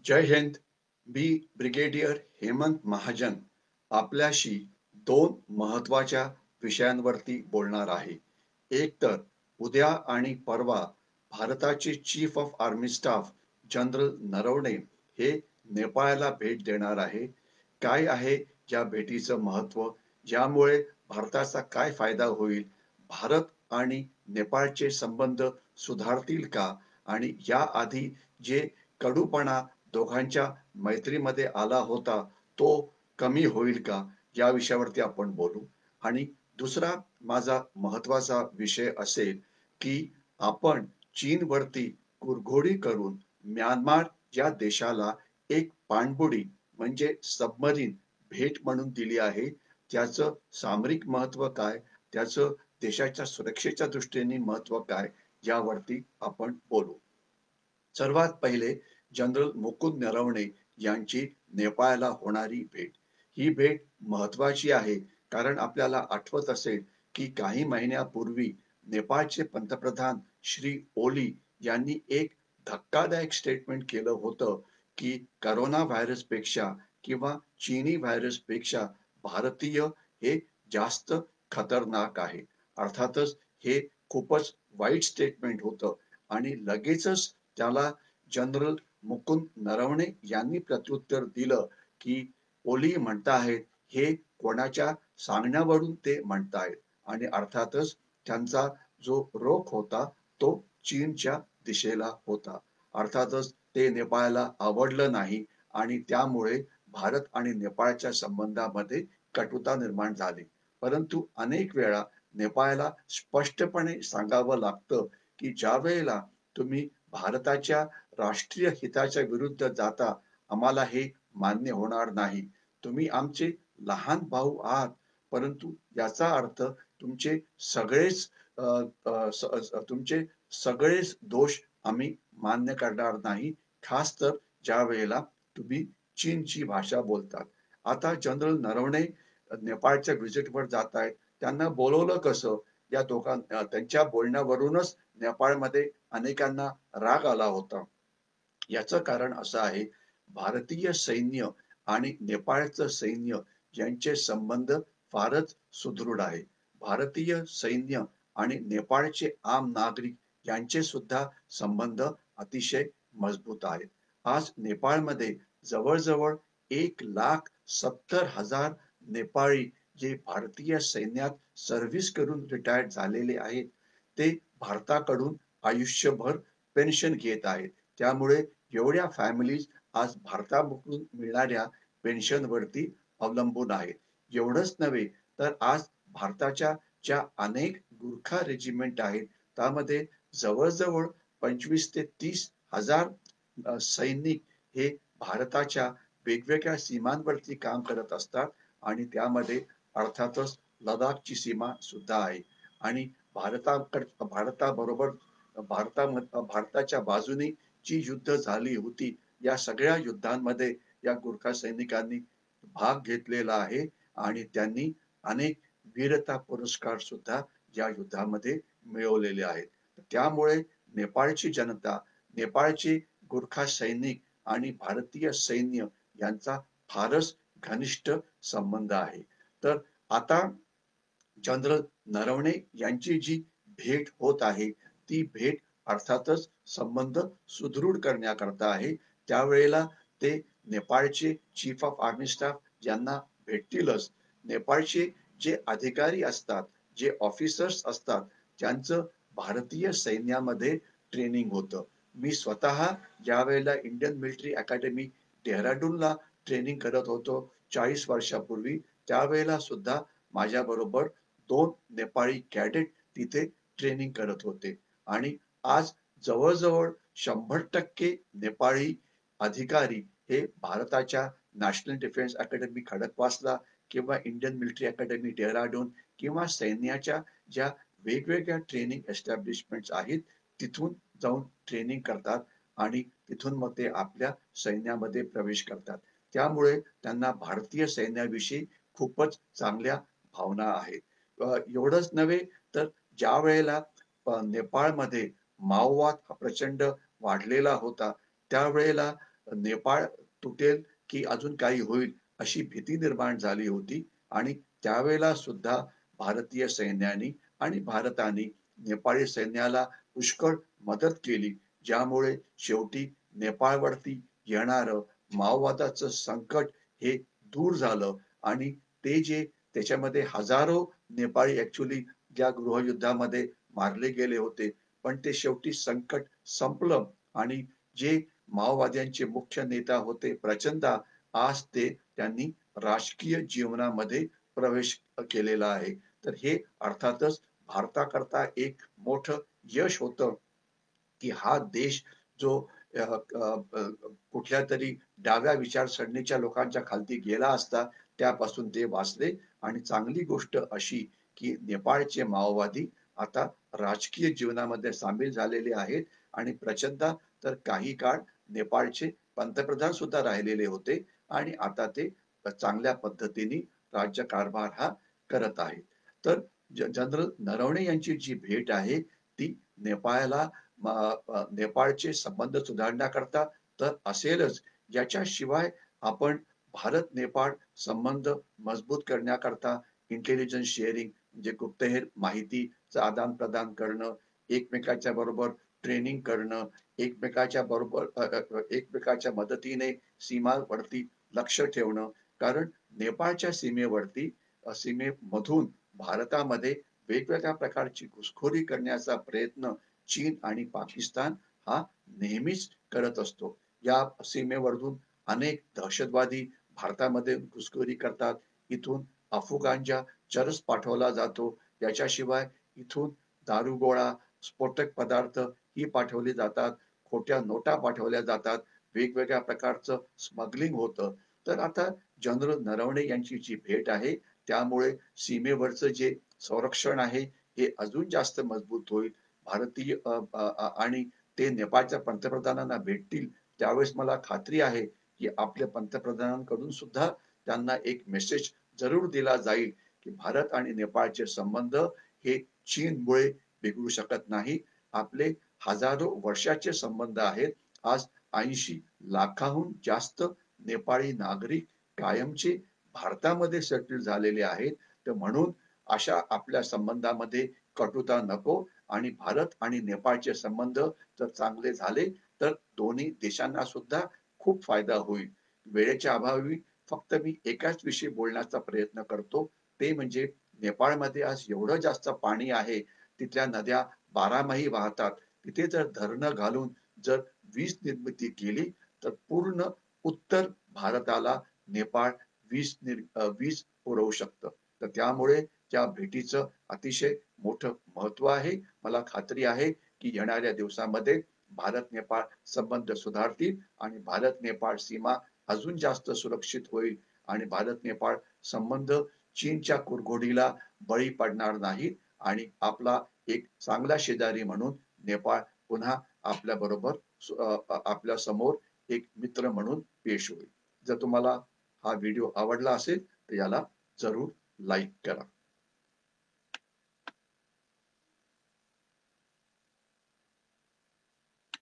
जय हिंद. मी brigadier Hemant Mahajan आपल्याशी दोन महत्वाच्या विषयांवरती बोलणार आहे. एक तर उद्या आणि परवा भारताचे chief of army staff general Naravane हे नेपाळला भेट देणार आहे. काय आहे या भेटीचं महत्व? यामुळे भारताचा काय फायदा होईल? भारत आणि नेपाळचे संबंध सुधारतील का? आणि याआधी जे कडूपणा दोघांच्या मैत्रीमध्ये आला होता तो कमी होईल का या विषयावरती आपण बोलू. आणि दुसरा माझा महत्वाचा विषय असेल की आपण चीनवरती कुरघोडी करून म्यानमार या देशाला एक पाणबुडी म्हणजे सबमरीन भेट म्हणून दिली आहे. त्याचं सामरिक महत्व काय, त्याचं देशाच्या सुरक्षेच्या दृष्टीने महत्व काय, यावरती आपण बोलू. सर्वात पहिले जनरल मुकुंद नरवणे यांची नेपाळला होणारी भेट. ही भेट महत्वाची आहे कारण आपल्याला आठवत असेल की काही महिन्यापूर्वी नेपाळचे पंतप्रधान श्री ओली यांनी एक धक्कादायक स्टेटमेंट केलं होतं की करोना व्हायरस पेक्षा किंवा चीनी व्हायरस पेक्षा भारतीय हे जास्त खतरनाक आहे. अर्थातच हे खूपच वाईट स्टेटमेंट होतं आणि लगेचच त्याला जनरल मुकुंद नरवणे यांनी प्रत्युत्तर दिलं की ओली म्हणताहेत हे कोणाच्या सांगण्यावरून ते म्हणतायत आणि अर्थातच त्यांचा जो रोख होता तो चीनच्या दिशेला होता. अर्थातच ते नेपाळला आवडलं नाही आणि त्यामुळे भारत आणि नेपाळच्या संबंधामध्ये कटुता निर्माण झाली. परंतु अनेक वेळा नेपाळला स्पष्टपणे सांगावं लागतं की ज्या वेळेला तुम्ही भारताच्या राष्ट्रीय हिताच्या विरुद्ध जाता आम्हाला हे मान्य होणार नाही. तुम्ही आमचे लहान भाऊ आहात परंतु याचा अर्थ तुमचे सगळेच अ, तुमचे सगळेच दोष आम्ही मान्य करणार नाही. खास तर ज्या वेळेला तुम्ही चीनची भाषा बोलतात. आता जनरल नरवणे नेपाळच्या व्हिजिटवर जात आहेत. त्यांना बोलवलं कसं? या त्यांच्या बोलण्यावरूनच नेपाळमध्ये अनेकांना राग आला होता. याचं कारण असं आहे, भारतीय सैन्य आणि नेपाळचं सैन्य यांचे संबंध फारच सुदृढ आहे. भारतीय सैन्य आणि नेपाळचे आम नागरिक यांचे सुद्धा संबंध अतिशय मजबूत आहेत. आज नेपाळमध्ये जवळ-जवळ 1,70,000 नेपाळी जे भारतीय सैन्यात सर्व्हिस करून रिटायर्ड झालेले आहेत, ते भारताकडून आयुष्यभर पेन्शन घेत आहेत. त्यामुळे एवढ्या फॅमिलीज आज भारताकडून मिळणाऱ्या पेन्शनवरती अवलंबून आहेत. एवढंच नव्हे तर आज भारताच्या ज्या अनेक गुरखा रेजिमेंट आहेत, त्यामध्ये जवळ-जवळ 25 ते 30,000 सैनिक हे भारताच्या वेगवेगळ्या सीमांवरती काम करत असतात आणि त्यामध्ये अर्थातच लडाखची सीमा सुद्धा आहे आणि भारताबरोबर भारताच्या बाजूने जी युद्ध झाली होती या सगळ्या युद्धांमध्ये या गुरखा सैनिकांनी भाग घेतलेला आहे आणि त्यांनी अनेक वीरता पुरस्कार सुद्धा या युद्धामध्ये मिळवलेले आहेत. त्यामुळे नेपाळची जनता, नेपाळचे गुरखा सैनिक आणि भारतीय सैन्य यांचा फारच घनिष्ठ संबंध आहे. तर आता जनरल नरवणे यांची जी भेट होत आहे ती भेट अर्थातच संबंध सुदृढ करण्याकरता आहे. त्यावेळेला ते नेपाळचे चीफ ऑफ आर्मी स्टाफ यांना भेटतीलच. नेपाळचे जे अधिकारी असतात, जे ऑफिसर्स असतात, त्यांचं भारतीय सैन्यामध्ये ट्रेनिंग होतं. मी स्वतः ज्यावेळेला इंडियन मिलिटरी अकॅडमी डेहराडूनला ट्रेनिंग करत होतो 40 वर्षापूर्वी, त्यावेळेला सुद्धा माझ्याबरोबर 2 नेपाळी कॅडेट तिथे ट्रेनिंग करत होते आणि आज जवळ-जवळ 100% नेपाळी अधिकारी हे भारताच्या नॅशनल डिफेन्स अकॅडमी खडकवासला किंवा इंडियन मिलिटरी अकॅडमी डेहराडून किंवा सैन्याच्या ज्या वेगवेगळ्या ट्रेनिंग एस्टॅब्लिशमेंट्स आहेत तिथून जाऊन ट्रेनिंग करतात आणि तिथून मग ते आपल्या सैन्यामध्ये प्रवेश करतात. त्यामुळे त्यांना भारतीय सैन्याविषयी खूपच चांगल्या भावना आहेत. एवढंच नव्हे तर ज्या वेळेला नेपाळमध्ये माओवाद हा प्रचंड वाढलेला होता त्यावेळेला नेपाळ तुटेल की अजून काही होईल अशी भीती निर्माण झाली होती आणि त्यावेळेला सुद्धा भारतीय सैन्याने आणि भारताने नेपाळी सैन्याला पुष्कळ मदत केली, ज्यामुळे शेवटी नेपाळवरती येणारं माओवादाचं संकट हे दूर झालं आणि ते जे त्याच्यामध्ये हजारो नेपाळी ऍक्च्युली ज्या गृहयुद्धामध्ये मारले गेले होते, पण ते शेवटी संकट संपलं आणि जे माओवाद्यांचे मुख्य नेता होते प्रचंडा, आज ते त्यांनी राजकीय जीवनामध्ये प्रवेश केलेला आहे. तर हे अर्थातच भारताकरता एक मोठं यश होतं, की हा देश जो कुठल्या तरी डाव्या विचारसरणीच्या लोकांच्या खालती गेला असता, त्यापासून ते वाचले आणि चांगली गोष्ट अशी, की नेपाळचे माओवादी आता राजकीय जीवनामध्ये सामील झालेले आहेत आणि प्रचंड तर काही काळ नेपाळचे पंतप्रधान सुद्धा राहिलेले होते आणि आता ते चांगल्या पद्धतीने राज्यकारभार हा करत आहेत. तर जनरल नरवणे यांची जी भेट आहे ती नेपाळला नेपाळचे संबंध सुधारण्याकरता तर असेलच, याच्याशिवाय आपण भारत नेपाळ संबंध मजबूत करण्याकरता इंटेलिजन्स शेअरिंग म्हणजे गुप्तहेर माहितीचं आदान प्रदान करणं, एकमेकाच्या बरोबर ट्रेनिंग करणं, एकमेकाच्या बरोबर एकमेकाच्या मदतीने सीमावरती लक्ष ठेवणं, कारण नेपाळच्या सीमेवरती सीमेमधून भारतामध्ये वेगवेगळ्या प्रकारची घुसखोरी करण्याचा प्रयत्न चीन आणि पाकिस्तान हा नेहमीच करत असतो. या सीमेवरून अनेक दहशतवादी भारतामध्ये घुसखोरी करतात. इथून अफगाणच्या चरस पाठवला जातो. याच्याशिवाय इथून दारुगोळा, स्फोटक पदार्थ ही पाठवली जातात. खोट्या नोटा पाठवल्या जातात. वेगवेगळ्या प्रकारचं स्मगलिंग होतं. तर आता जनरल नरवणे यांची जी भेट आहे, त्यामुळे सीमेवरचं जे संरक्षण आहे, हे अजून जास्त मजबूत होईल. भारतीय आणि ते नेपाळच्या पंतप्रधानांना भेटतील त्यावेळेस मला खात्री आहे, की आपल्या पंतप्रधानांकडून सुद्धा त्यांना एक मेसेज जरूर दिला जाईल, की भारत आणि नेपाळचे संबंध हे चीनमुळे बिघडू शकत नाही. आपले हजारो वर्षाचे संबंध आहेत. आज 80 लाखाहून जास्त नेपाळी नागरिक कायमचे भारतामध्ये सेटल झालेले आहेत. तर म्हणून अशा आपल्या संबंधामध्ये कटुता नको आणि भारत आणि नेपाळचे संबंध जर चांगले झाले तर दोन्ही देशांना सुद्धा खूप फायदा होईल. वेळेच्या अभावी फक्त मी एकाच विषयी बोलण्याचा प्रयत्न करतो, ते म्हणजे नेपाळमध्ये आज एवढं जास्त पाणी आहे, तिथल्या नद्या बारामाही वाहतात. तिथे जर धरणं घालून जर वीज निर्मिती केली तर पूर्ण उत्तर भारताला नेपाळ वीज पुरवू शकतं. तर त्यामुळे त्या भेटीचं अतिशय मोठं महत्व आहे. मला खात्री आहे, की येणाऱ्या दिवसामध्ये भारत नेपाळ संबंध सुधारतील आणि भारत नेपाळ सीमा अजून जास्त सुरक्षित होईल आणि भारत नेपाळ संबंध चीनच्या कुरघोडीला बळी पडणार नाहीत आणि आपला एक चांगला शेजारी म्हणून नेपाळ पुन्हा आपल्या बरोबर आपल्या समोर एक मित्र म्हणून पेश होईल. जर तुम्हाला हा व्हिडिओ आवडला असेल तर याला जरूर लाईक करा.